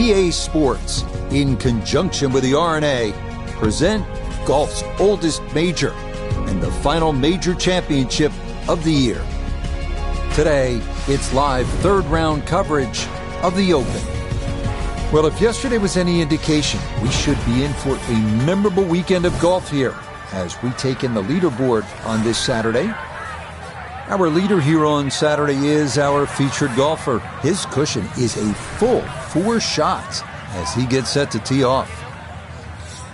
EA Sports, in conjunction with the R&A, present golf's oldest major and the final major championship of the year. Today, it's live third-round coverage of the Open. Well, if yesterday was any indication, we should be in for a memorable weekend of golf here as we take in the leaderboard on this Saturday. Our leader here on Saturday is our featured golfer. His cushion is a full 4 shots as he gets set to tee off.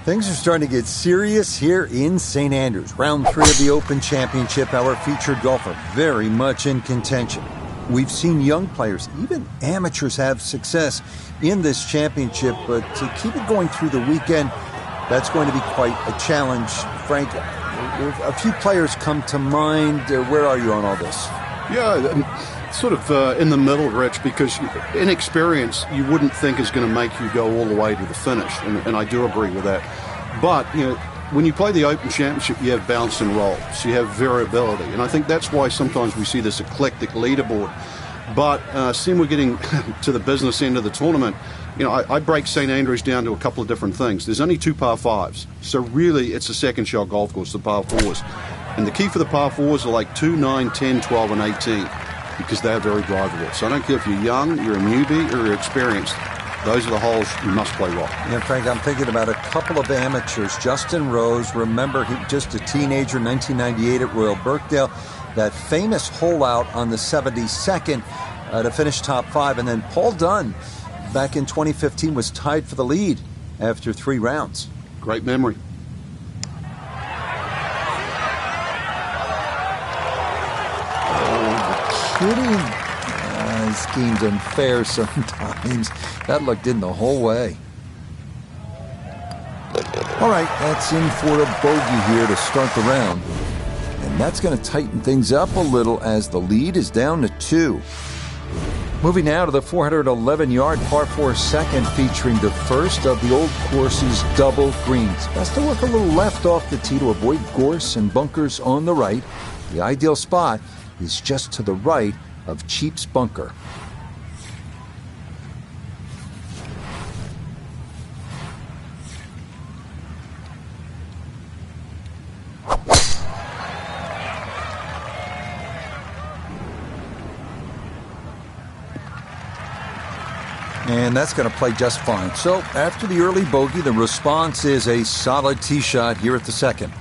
Things are starting to get serious here in St. Andrews. Round 3 of the Open Championship, our featured golfer very much in contention. We've seen young players, even amateurs, have success in this championship, but to keep it going through the weekend, that's going to be quite a challenge. Frank, a few players come to mind. Where are you on all this? Yeah, sort of in the middle, Rich, because inexperience you wouldn't think is going to make you go all the way to the finish, and I do agree with that. But, when you play the Open Championship, you have bounce and roll, so you have variability, and I think that's why sometimes we see this eclectic leaderboard. But seeing we're getting to the business end of the tournament, I break St. Andrews down to a couple of different things. There's only 2 par 5s, so really it's a second shot golf course, the par 4s. And the key for the par 4s are like 2, 9, 10, 12, and 18, because they're very drivable. So I don't care if you're young, you're a newbie, or you're experienced. Those are the holes you must play well. Yeah, Frank, I'm thinking about a couple of amateurs. Justin Rose, remember, he was just a teenager, 1998 at Royal Birkdale. That famous hole out on the 72nd to finish top 5. And then Paul Dunn, back in 2015, was tied for the lead after 3 rounds. Great memory. Oh, kidding. This game's unfair sometimes. That looked in the whole way. All right, that's in for a bogey here to start the round. And that's going to tighten things up a little as the lead is down to 2. Moving now to the 411-yard par 4 second, featuring the first of the old course's double greens. Best to work a little left off the tee to avoid gorse and bunkers on the right. The ideal spot is just to the right of Cheap's bunker. And that's going to play just fine. So after the early bogey, the response is a solid tee shot here at the second.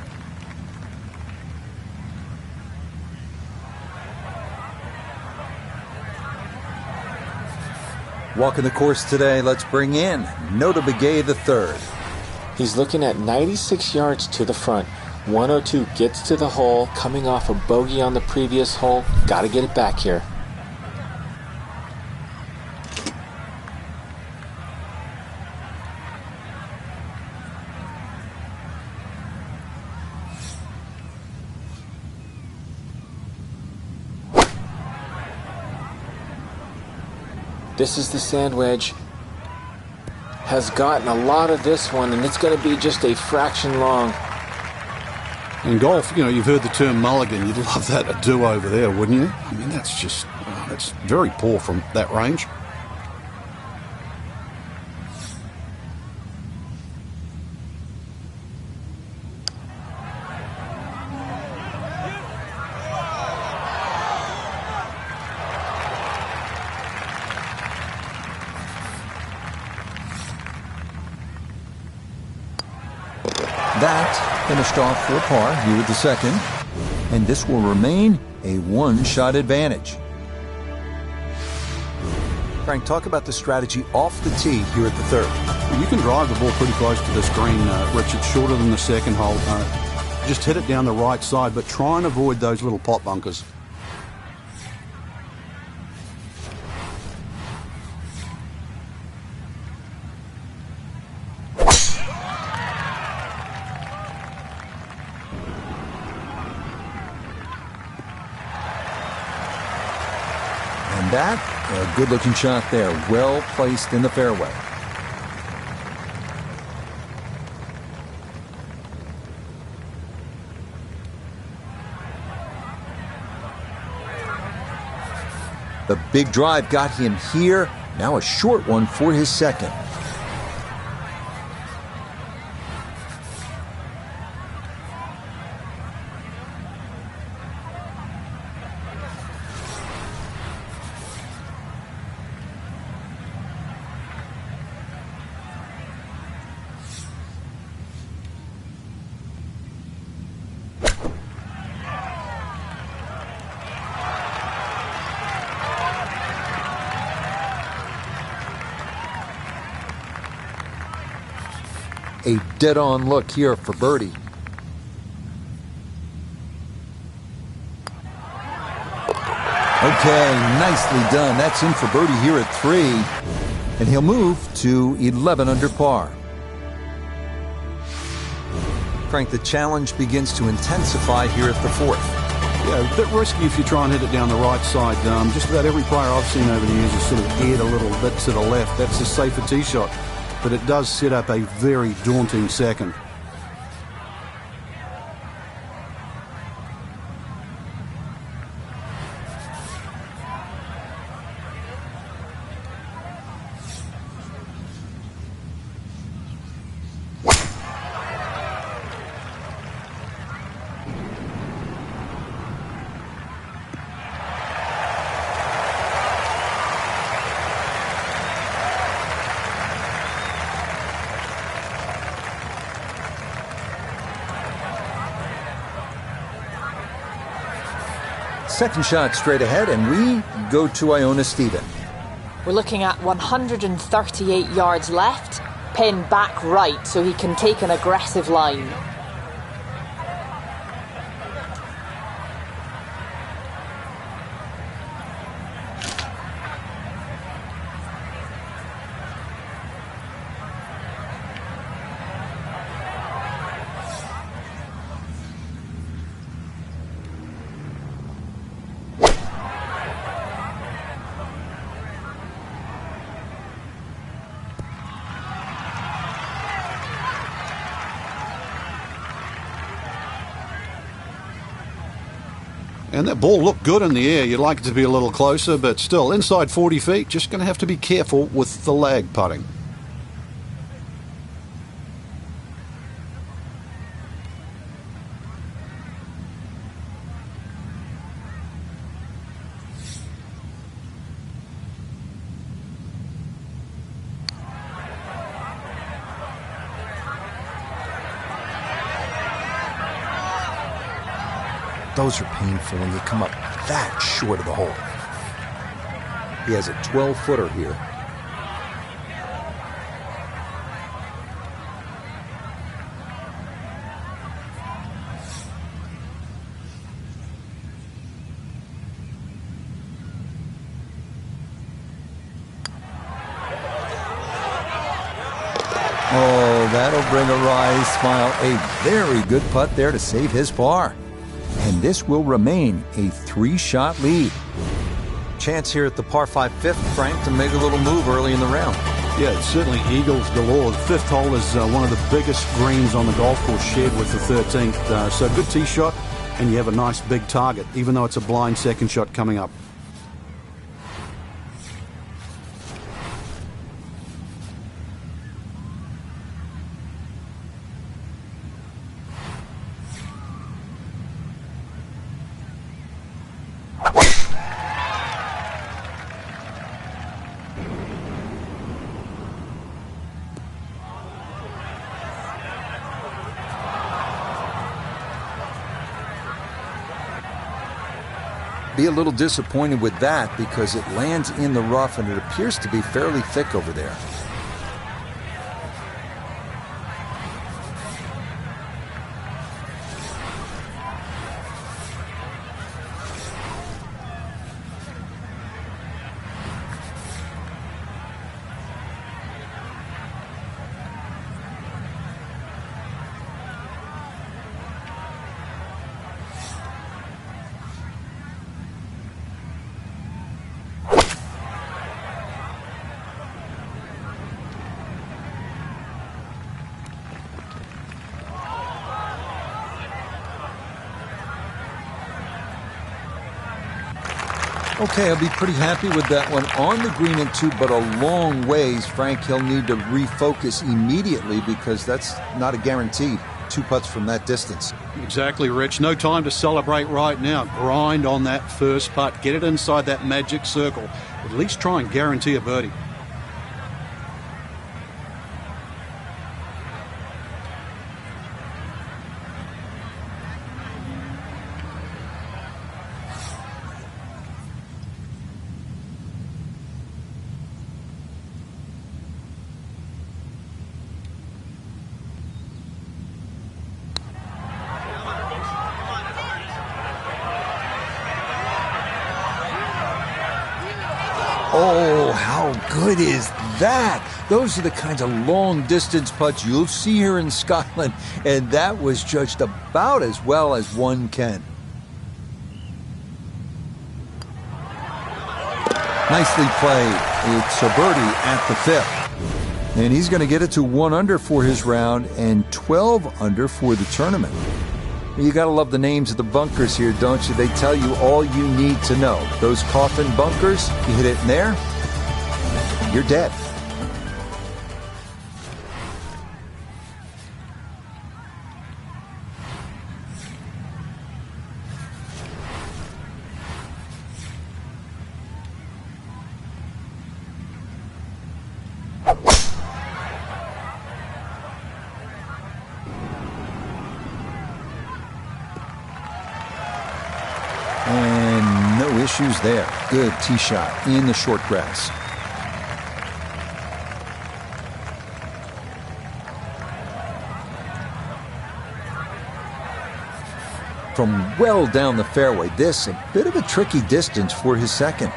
Walking the course today, let's bring in modeㅣThe the third. He's looking at 96 yards to the front. 102 gets to the hole, coming off a bogey on the previous hole. Got to get it back here. This is the sand wedge. Has gotten a lot of this one, and it's going to be just a fraction long. In golf, you've heard the term mulligan. You'd love that, a do-over there, wouldn't you? I mean, that's just, that's very poor from that range. That finished off for a par here with the second, and this will remain a 1-shot advantage. Frank, talk about the strategy off the tee here at the third. You can drive the ball pretty close to this green, Rich. It's shorter than the second hole. Just hit it down the right side, but try and avoid those little pot bunkers. That, a good-looking shot there, well placed in the fairway. The big drive got him here. Now a short one for his second. A dead-on look here for birdie. Okay, nicely done. That's in for birdie here at 3. And he'll move to 11 under par. Frank, the challenge begins to intensify here at the 4th. Yeah, a bit risky if you try and hit it down the right side. Just about every player I've seen over the years has sort of aired a little bit to the left. That's a safer tee shot. But it does set up a very daunting second. Second shot straight ahead, and we go to modeㅣThe. We're looking at 138 yards left, pin back right so he can take an aggressive line. And that ball looked good in the air. You'd like it to be a little closer, but still, inside 40 feet, just going to have to be careful with the lag putting. Those are painful when you come up that short of the hole. He has a 12-footer here. Oh, that'll bring a wry smile. A very good putt there to save his par. And this will remain a 3-shot lead. Chance here at the par 5 fifth, Frank, to make a little move early in the round. Yeah, it's certainly eagles galore. The 5th hole is one of the biggest greens on the golf course, shared with the 13th. So good tee shot, and you have a nice big target, even though it's a blind second shot coming up. Be a little disappointed with that because it lands in the rough and it appears to be fairly thick over there. Okay, I'll be pretty happy with that one on the green at 2, but a long ways. Frank, he'll need to refocus immediately because that's not a guarantee. 2 putts from that distance. Exactly, Rich. No time to celebrate right now. Grind on that first putt. Get it inside that magic circle. At least try and guarantee a birdie. Oh, how good is that? Those are the kinds of long-distance putts you'll see here in Scotland, and that was judged about as well as one can. Nicely played. It's a birdie at the 5th. And he's going to get it to 1 under for his round and 12 under for the tournament. You got to love the names of the bunkers here, don't you? They tell you all you need to know. Those coffin bunkers, you hit it in there, you're dead. And no issues there. Good tee shot in the short grass. From well down the fairway, this a bit of a tricky distance for his second.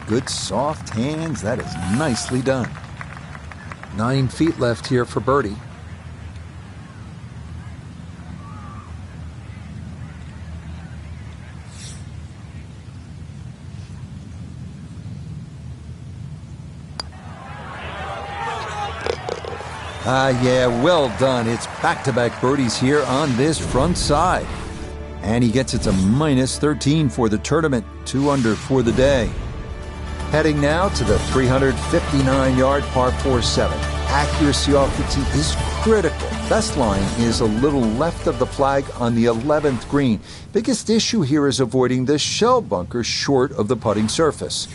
Good soft hands. That is nicely done. 9 feet left here for birdie. Yeah, well done. It's back-to-back birdies here on this front side. And he gets it to minus 13 for the tournament, 2 under for the day. Heading now to the 359-yard par 4-7. Accuracy off the tee is critical. Best line is a little left of the flag on the 11th green. Biggest issue here is avoiding the shell bunker short of the putting surface.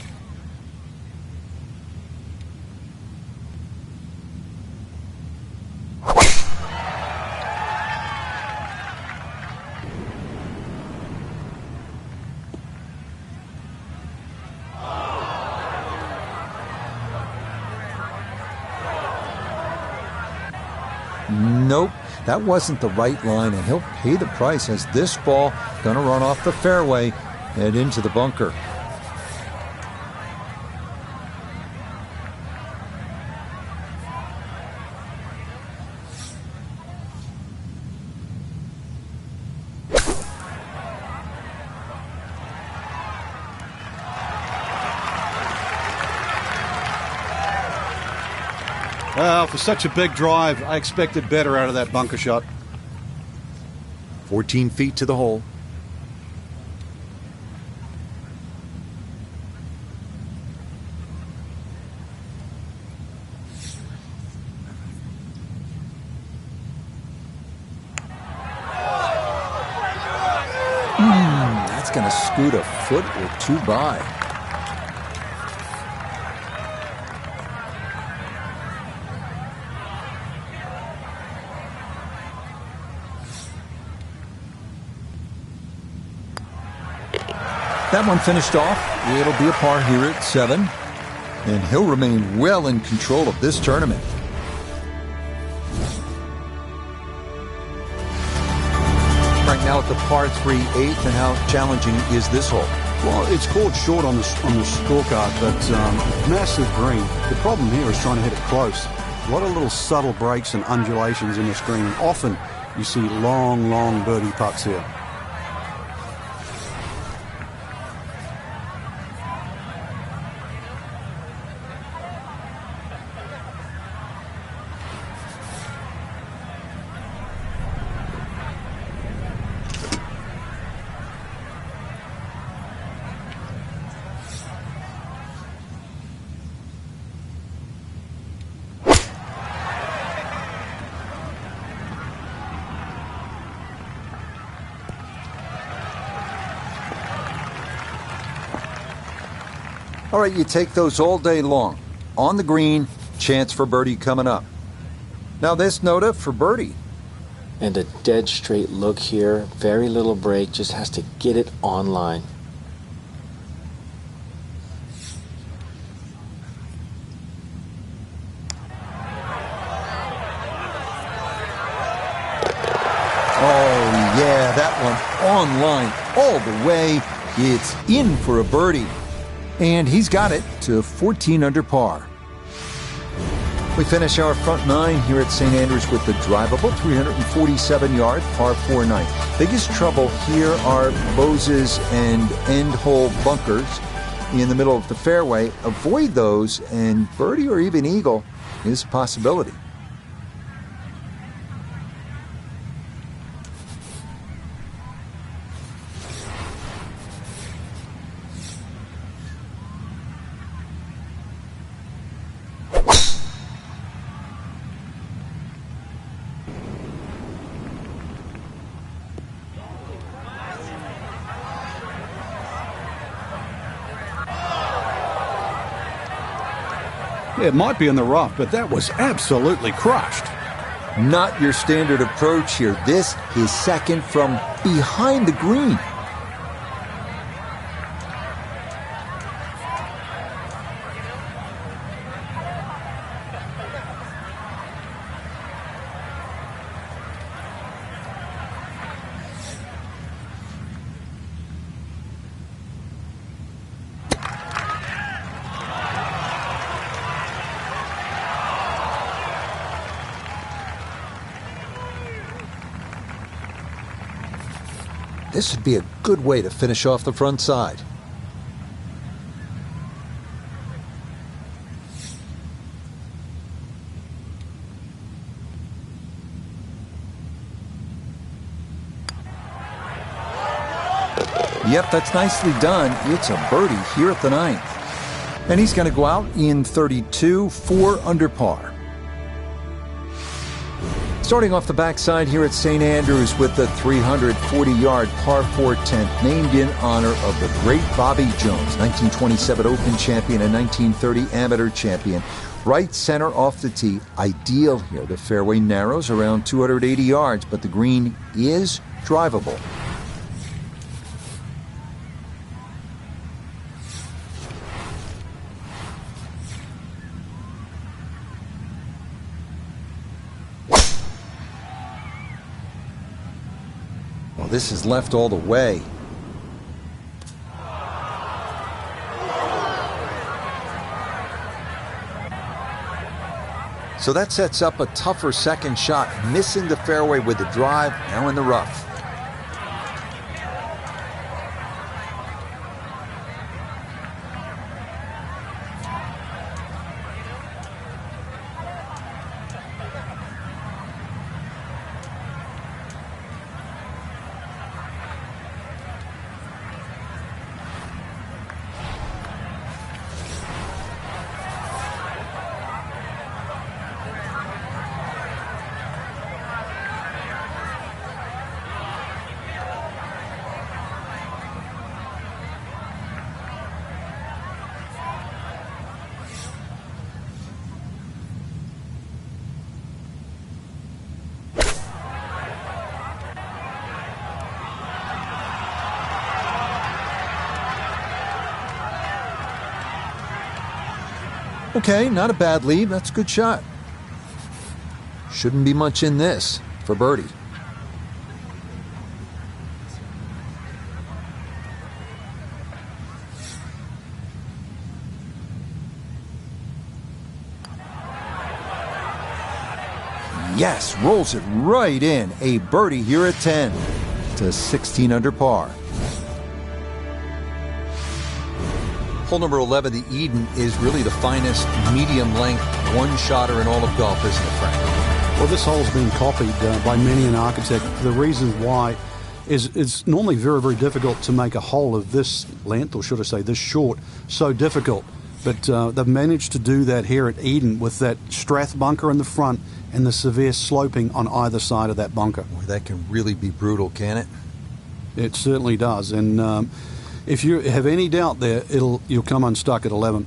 Nope, that wasn't the right line, and he'll pay the price as this ball gonna run off the fairway and into the bunker. For such a big drive, I expected better out of that bunker shot. 14 feet to the hole. That's going to scoot a foot or two by. That one finished off. It'll be a par here at 7. And he'll remain well in control of this tournament. Right now at the par 3 8th, and how challenging is this hole? Well, it's called short on the scorecard, but massive green. The problem here is trying to hit it close. A lot of little subtle breaks and undulations in this green. Often you see long, long birdie putts here. All right, you take those all day long. On the green, chance for birdie coming up. Now this nota for birdie. And a dead straight look here. Very little break. Just has to get it on line. Oh, yeah, that one on line all the way. It's in for a birdie. And he's got it to 14 under par. We finish our front nine here at St. Andrews with the drivable 347-yard par 4 ninth. Biggest trouble here are Bose's and end hole bunkers in the middle of the fairway. Avoid those, and birdie or even eagle is a possibility. It might be in the rough, but that was absolutely crushed. Not your standard approach here. This is second from behind the green. This would be a good way to finish off the front side. Yep, that's nicely done. It's a birdie here at the ninth. And he's going to go out in 32, 4 under par. Starting off the backside here at St. Andrews with the 340-yard par 4 10th, named in honor of the great Bobby Jones, 1927 Open champion and 1930 amateur champion. Right center off the tee, ideal here. The fairway narrows around 280 yards, but the green is drivable. Well, this is left all the way. So that sets up a tougher second shot, missing the fairway with the drive, now in the rough. Okay, not a bad lead. That's a good shot. Shouldn't be much in this for birdie. Yes, rolls it right in. A birdie here at 10 to 16 under par. Hole number 11, the Eden, is really the finest medium-length one-shotter in all of golf, isn't it, Frank? Well, this hole's been copied by many an architect. The reason why is it's normally very, very difficult to make a hole of this length, or should I say this short, so difficult. But they've managed to do that here at Eden with that Strath bunker in the front and the severe sloping on either side of that bunker. Boy, that can really be brutal, can it? It certainly does. And If you have any doubt there, you'll come unstuck at 11.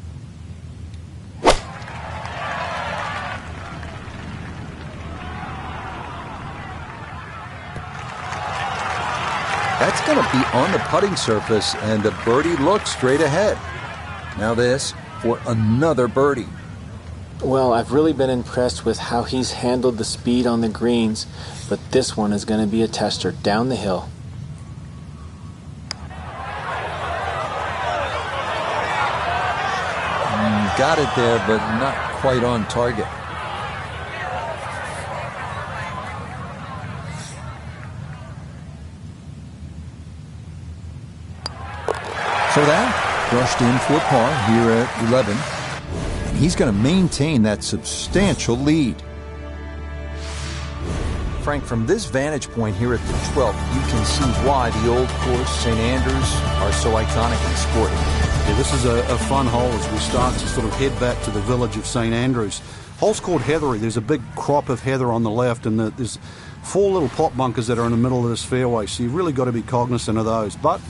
That's going to be on the putting surface, and the birdie looks straight ahead. Now this for another birdie. Well, I've really been impressed with how he's handled the speed on the greens, but this one is going to be a tester down the hill. Got it there, but not quite on target. So that brushed in for par here at 11. And he's going to maintain that substantial lead. Frank, from this vantage point here at the 12th, you can see why the old course, St. Andrews, are so iconic in sport. Yeah, this is a fun hole as we start to sort of head back to the village of St. Andrews. Hole's called Heathery. There's a big crop of heather on the left, and there's 4 little pot bunkers that are in the middle of this fairway, so you've really got to be cognizant of those. But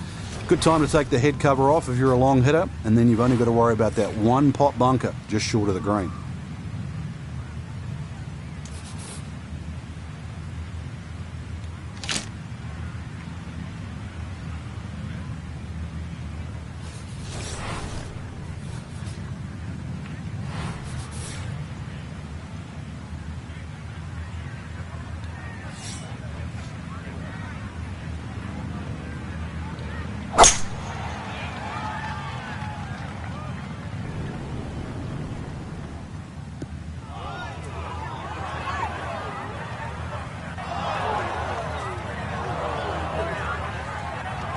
good time to take the head cover off if you're a long hitter, and then you've only got to worry about that one pot bunker just short of the green.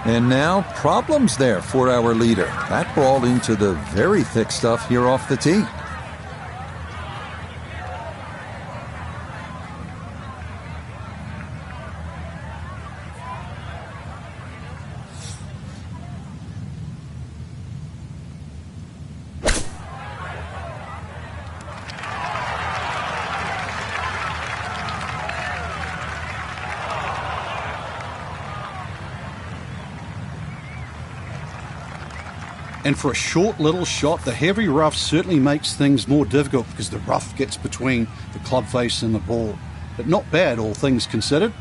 And now, problems there for our leader. That ball into the very thick stuff here off the tee. And for a short little shot, the heavy rough certainly makes things more difficult because the rough gets between the club face and the ball. But not bad, all things considered.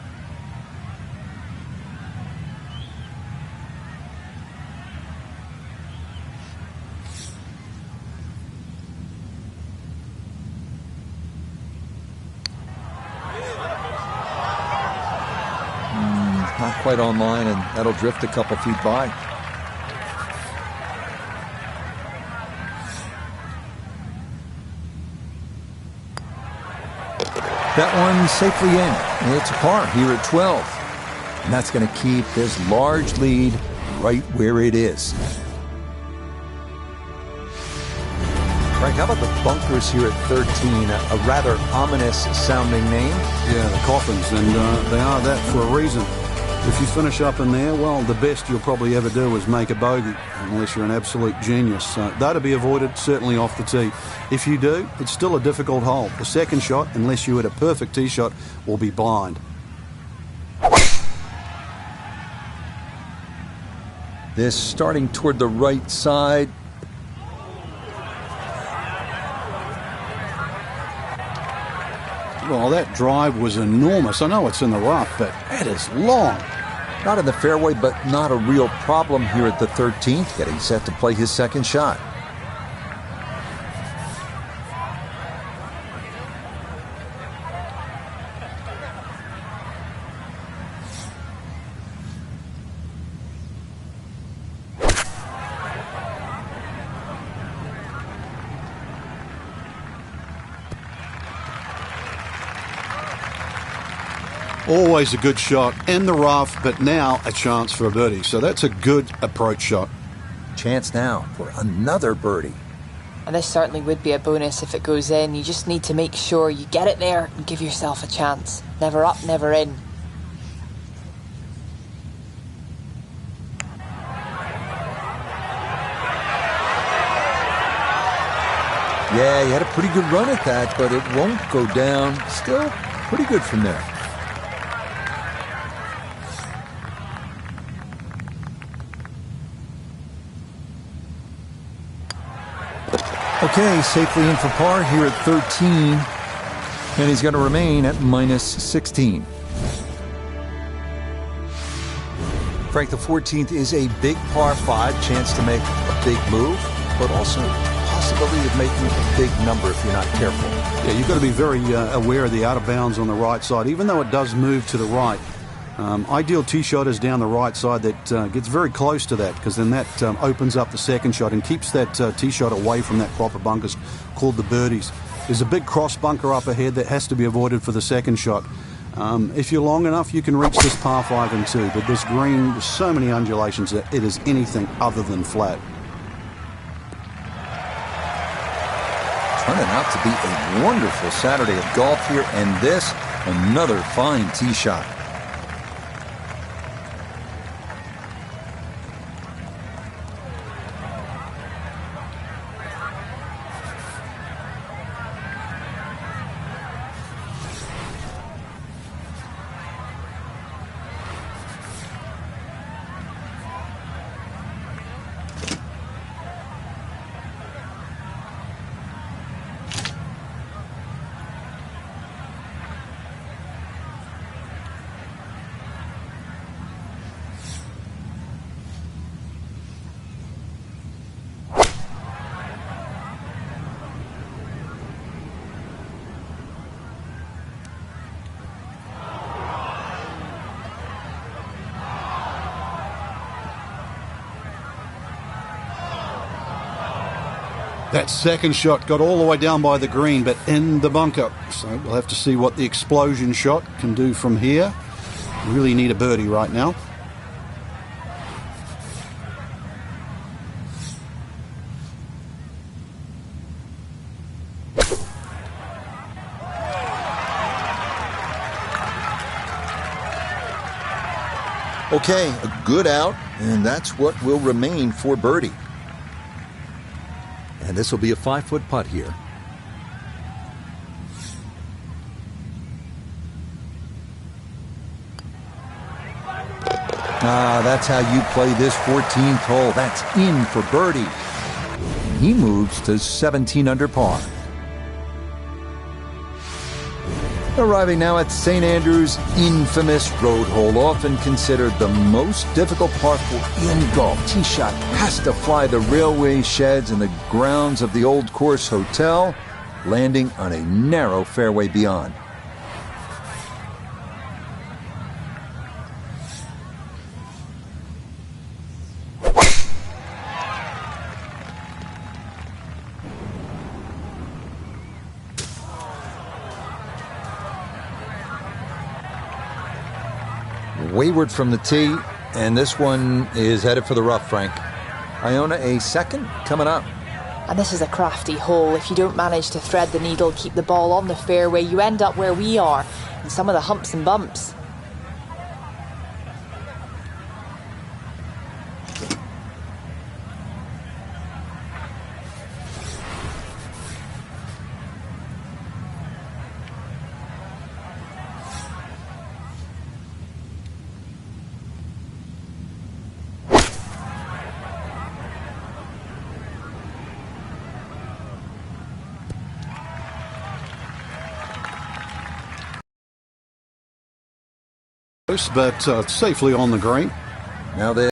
Not quite online, and that'll drift a couple feet by. That one safely in. It's a par here at 12. And that's going to keep this large lead right where it is. Frank, how about the bunkers here at 13? A rather ominous sounding name. Yeah, the coffins, and they are that for a reason. If you finish up in there, well, the best you'll probably ever do is make a bogey, unless you're an absolute genius. So that'll be avoided, certainly off the tee. If you do, it's still a difficult hole. The second shot, unless you hit a perfect tee shot, will be blind. This starting toward the right side. Well, that drive was enormous. I know it's in the rough, but that is long. Not in the fairway, but not a real problem here at the 13th. Getting set to play his second shot. Always a good shot in the rough, but now a chance for a birdie. So that's a good approach shot. Chance now for another birdie. And this certainly would be a bonus if it goes in. You just need to make sure you get it there and give yourself a chance. Never up, never in. Yeah, he had a pretty good run at that, but it won't go down. Still pretty good from there. Okay, safely in for par here at 13, and he's going to remain at minus 16. Frank, the 14th is a big par 5, chance to make a big move, but also possibility of making a big number if you're not careful. Yeah, you've got to be very aware of the out of bounds on the right side, even though it does move to the right. Ideal tee shot is down the right side that gets very close to that, because then that opens up the second shot and keeps that tee shot away from that proper bunkers called the birdies. There's a big cross bunker up ahead that has to be avoided for the second shot. If you're long enough, you can reach this par 5 and 2, but this green, there's so many undulations that it is anything other than flat. Turning out to be a wonderful Saturday of golf here, and this, another fine tee shot. That second shot got all the way down by the green, but in the bunker. So we'll have to see what the explosion shot can do from here. Really need a birdie right now. Okay, a good out, and that's what will remain for birdie. And this will be a 5-foot putt here. That's how you play this 14th hole. That's in for birdie. And he moves to 17 under par. Arriving now at St. Andrews' infamous road hole, often considered the most difficult par 4 in golf. Tee shot has to fly the railway sheds and the grounds of the Old Course Hotel, landing on a narrow fairway beyond. Wayward from the tee, and this one is headed for the rough, Frank. Iona, a second coming up. And this is a crafty hole. If you don't manage to thread the needle, keep the ball on the fairway, you end up where we are, in some of the humps and bumps. But safely on the green. Now there.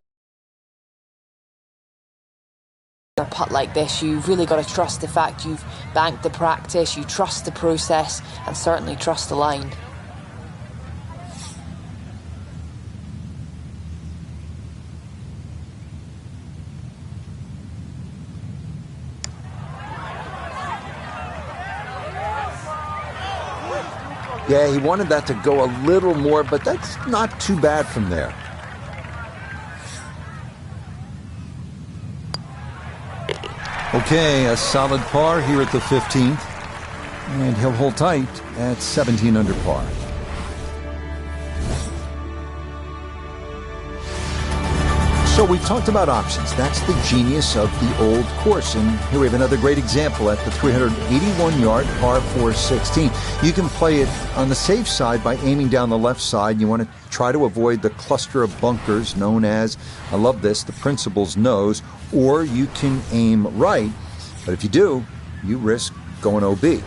A putt like this, you've really got to trust the fact you've banked the practice, you trust the process, and certainly trust the line. Yeah, he wanted that to go a little more, but that's not too bad from there. Okay, a solid par here at the 15th, and he'll hold tight at 17 under par. So we talked about options. That's the genius of the Old Course. And here we have another great example at the 381-yard par 4 16. You can play it on the safe side by aiming down the left side. You want to try to avoid the cluster of bunkers known as, I love this, the principal's nose, or you can aim right. But if you do, you risk going OB.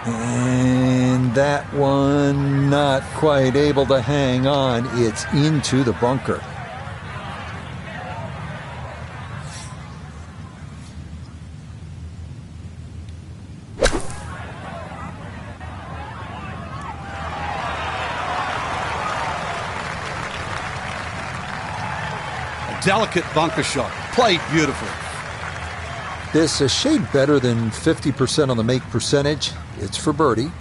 And that one not quite able to hang on. It's into the bunker. A delicate bunker shot. Played beautifully. This a shade better than 50% on the make percentage. It's for birdie.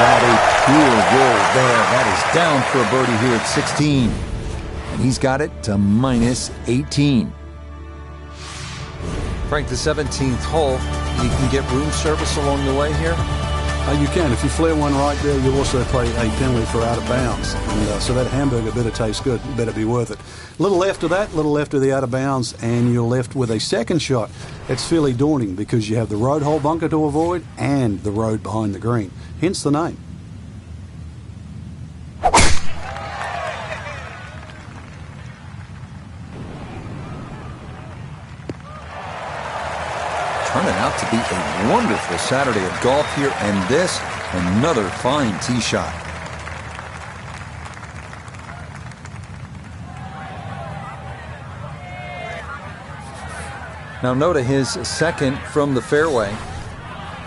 That a pure roll there. That is down for a birdie here at 16. And he's got it to minus 18. Frank, the 17th hole, you can get room service along the way here? You can. If you flare one right there, you also pay a penalty for out of bounds. And so that hamburger better taste good. Better be worth it. A little left of that, a little left of the out of bounds, and you're left with a second shot. It's fairly daunting because you have the road hole bunker to avoid and the road behind the green. Hence the name. Turning out to be a wonderful Saturday of golf here, and this, another fine tee shot. Now note his second from the fairway.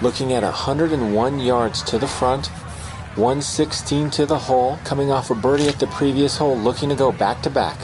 Looking at 101 yards to the front, 116 to the hole, coming off a birdie at the previous hole, looking to go back to back.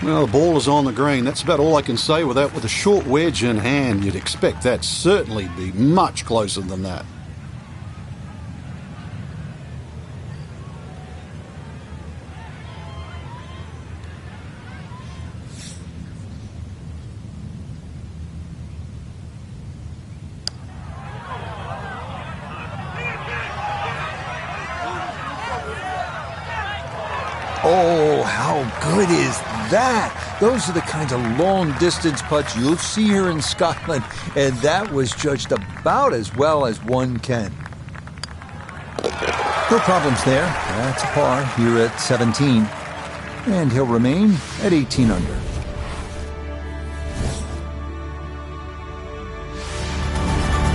Well, the ball is on the green. That's about all I can say with that. With a short wedge in hand, you'd expect that certainly be much closer than that. Oh, how good is that? Those are the kinds of long-distance putts you'll see here in Scotland, and that was judged about as well as one can. No problems there. That's a par here at 17. And he'll remain at 18 under.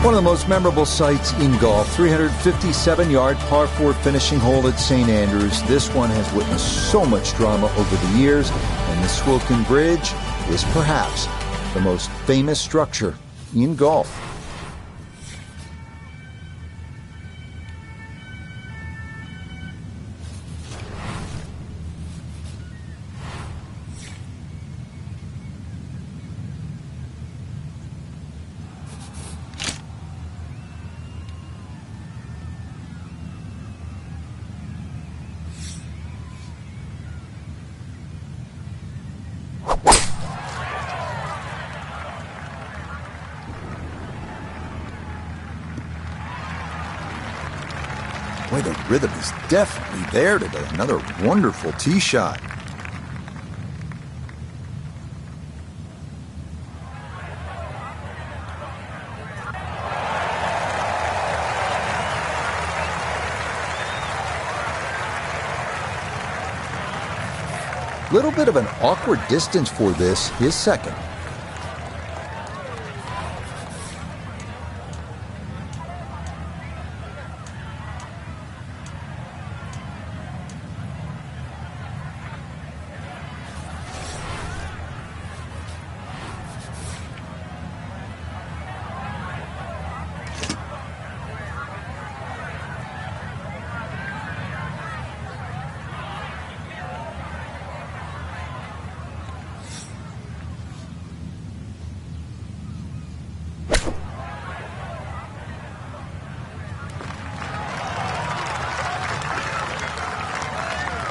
One of the most memorable sights in golf, 357-yard par 4 finishing hole at St. Andrews. This one has witnessed so much drama over the years, and the Swilcan Bridge is perhaps the most famous structure in golf. Boy, the rhythm is definitely there today. Another wonderful tee shot. Little bit of an awkward distance for this, his second.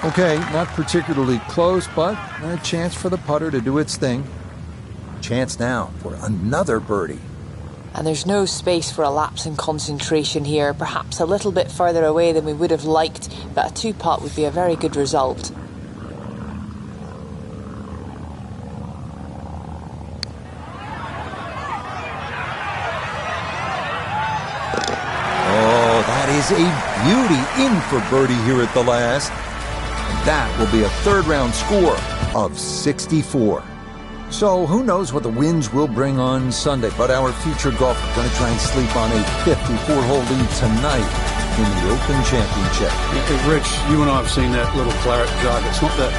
Okay, not particularly close, but a chance for the putter to do its thing. Chance now for another birdie. And there's no space for a lapse in concentration here. Perhaps a little bit further away than we would have liked, but a two-putt would be a very good result. Oh, that is a beauty, in for birdie here at the last. And that will be a third-round score of 64. So who knows what the winds will bring on Sunday, but our future golfer going to try and sleep on a 54-hole lead tonight in the Open Championship. Rich, you and I have seen that little claret jug. It's not that